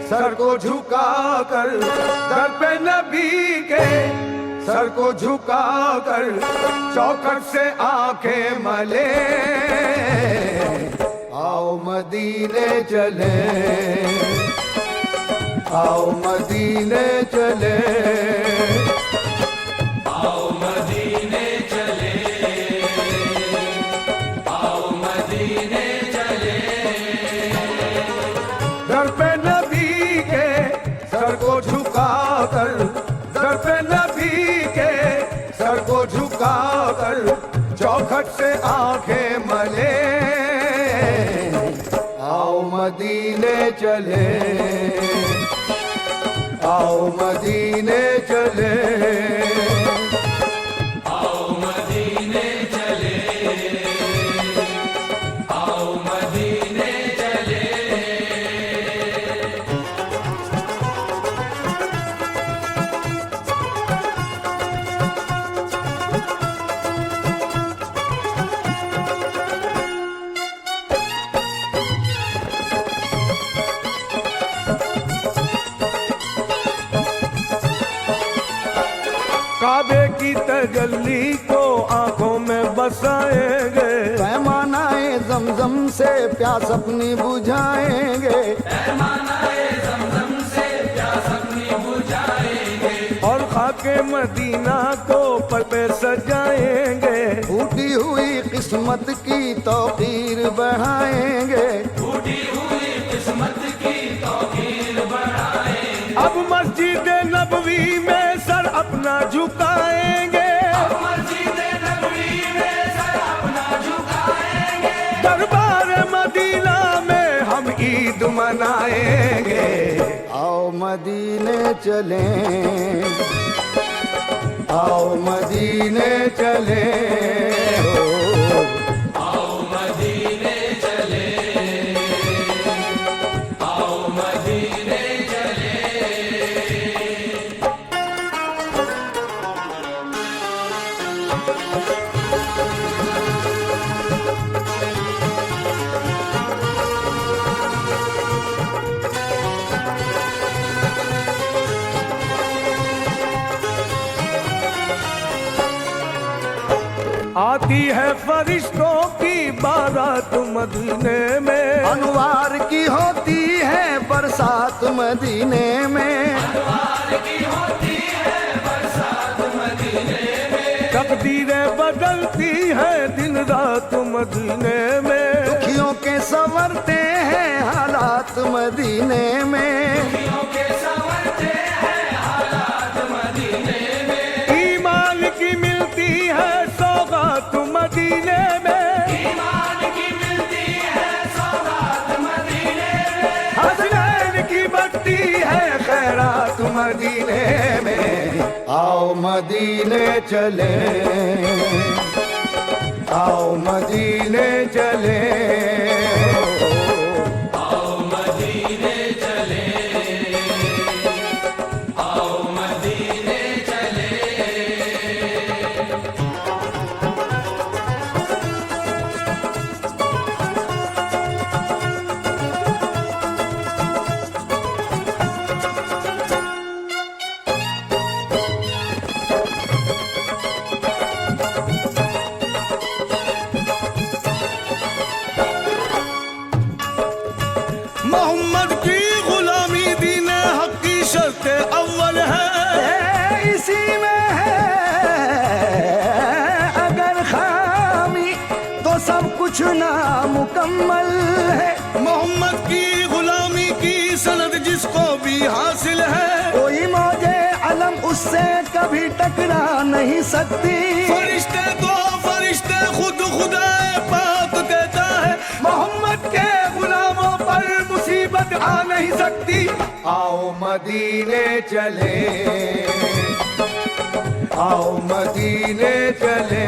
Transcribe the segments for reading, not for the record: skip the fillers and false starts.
Sir को झुका कर, दर पे नबी के सर को झुका कर, चौखट से आंखें मले, आओ मदीने चले, आओ मदीने चले, आओ मदीने चले, आओ मदीने चले। दर पे नबी के सर को झुका कर, दर पे नबी के सर को झुका कर, चौखट से आंखें मले, आओ मदीने चले, आओ मदीने चले, आओ मदीने चले, आओ मदीने चले। काबे की तजल्ली को आंखों में बसाएंगे, पैमानाए ज़मज़म से प्यास अपनी बुझाएंगे, पैमानाए ज़मज़म से प्यास अपनी बुझाएंगे, और खाके मदीना को पल पे सजाएंगे, टूटी हुई किस्मत की तौकीर बढ़ाएंगे, टूटी हुई किस्मत की तौकीर बढ़ाएंगे। अब मस्जिद नबवी में सर अपना झुकाएंगे, अब मस्जिद नबवी में सर अपना झुकाएंगे, दरबार मदीना में हम ईद मनाएंगे, आओ मदीने चले, आओ मदीने चले, आओ मदीने चले, आओ मदीने चले। आती है फरिश्तों की बारात मदीने में, अनवार की होती है बरसात मदीने में, अनवार की होती है बरसात मदीने में, तकदीरें बदलती है दिन रात मदीने में, दुखियों के संवरते हैं हालात मदीने में, दुखियों के संवरते हैं हालात मदीने में, ईमान की मिलती है सौगात मदीने में, ईमान की मिलती है सौगात मदीने में, हसनैन की बत्ती है खैरात मदीने में, आओ मदीने चले, आओ मदीने चले, आओ मदीने चले, आओ मदीने चले। मोहम्मद की गुलामी दीन हक की शर्त अव्वल है, इसी में है अगर खामी तो सब कुछ नामुकम्मल है, मोहम्मद की गुलामी की सनद जिसको भी हासिल है, कोई मौजे अलम उससे कभी टकरा नहीं सकती, फरिश्ते खुद खुदा पाक कहता है, मोहम्मद के गुलामों पर मुसीबत आ नहीं सकती, आओ मदीने चले, आओ मदीने चले,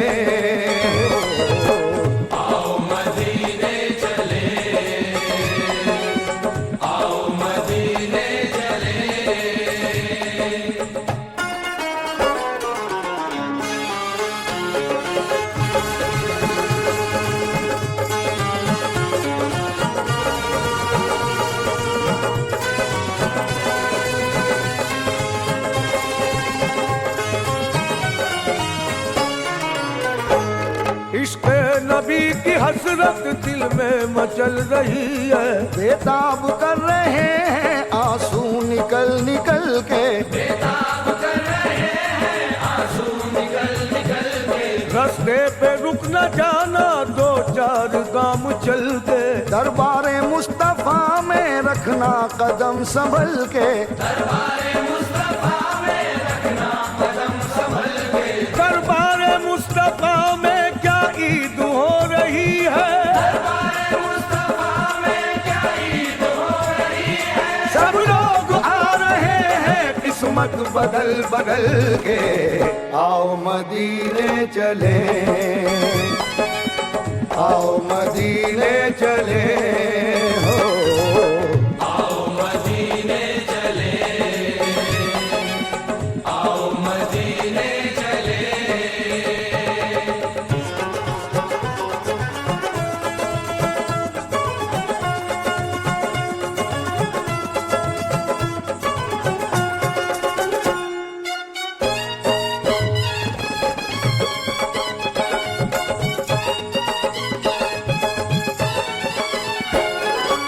आओ मदीने चले, आओ मदीने चले। नबी की हसरत दिल में मचल रही है। बेताब कर रहे हैं आंसू निकल निकल के, बेताब कर रहे हैं आंसू निकल निकल के। रास्ते पे रुक न जाना, दो चार गाम चल के। दरबारे मुस्तफा में रखना कदम संभल के, दरबारे मुस्तफा में रखना कदम संभल के। दरबारे मुस्तफा में क्या ईद हो रही है, दरबारे मुस्तफा में क्या ईद हो रही है। सब लोग आ रहे हैं किस्मत बदल बदल के। आओ मदीने चले, आओ मदीने चले हो, आओ मदीने चले, आओ मदीने चले।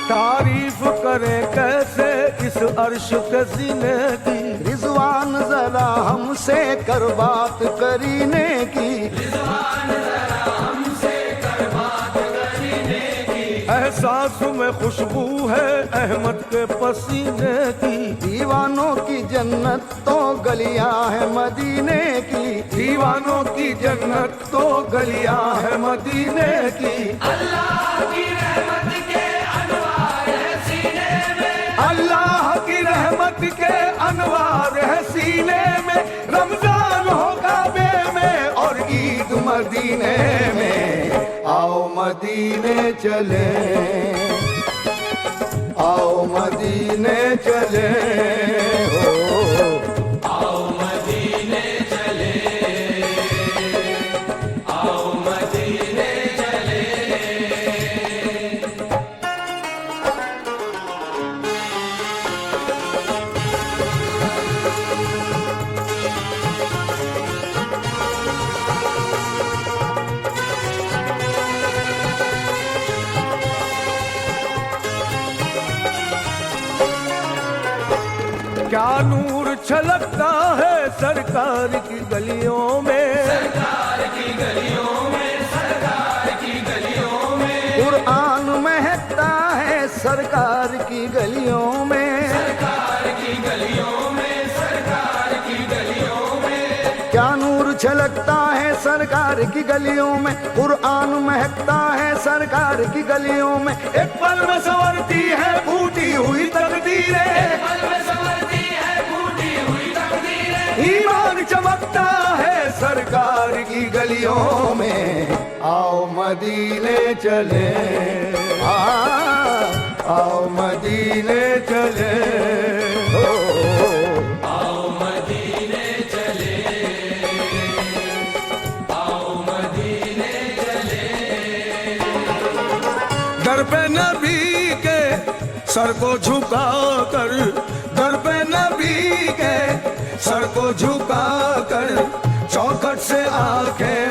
तारीफ करें कैसे इस अर्श के सीने की। रिजवान जरा हमसे कर बात करीने की, रिजवान जरा हमसे कर बात करीने की। एहसास में खुशबू है अहमद के पसीने की। दीवानों की जन्नत तो गलियां है मदीने की, दीवानों की जन्नत तो गलियां है मदीने की। अल्लाह की रहमत के अनवार है सीने में, अल्लाह की रहमत के अनवार है सीने में। रमजान हो काबे में और ईद मदीने में। आओ मदीने चले, आओ मदीने चले हो, आओ मदीने चले, आओ मदीने चले। क्या नूर छलकता है सरकार की गलियों में, सरकार की गलियों में, सरकार की गलियों में। कुरान महकता है सरकार की गलियों में। सरकार की गलियों में, सरकार की गलियों में। क्या नूर छलकता है सरकार की गलियों में, कुरान महकता है सरकार की गलियों में। एक पल में संवरती है फूटी हुई तकदीरें, पल में संवरती है फूटी हुई तकदीरें। ईमान चमकता है सरकार की गलियों में। आओ मदीने चले, आओ मदीने चले हो, आओ मदीने चले, आओ मदीने चले। दर पे नबी के सर को झुका कर, दर पे नबी के सर को झुका कर, चौखट से आंखें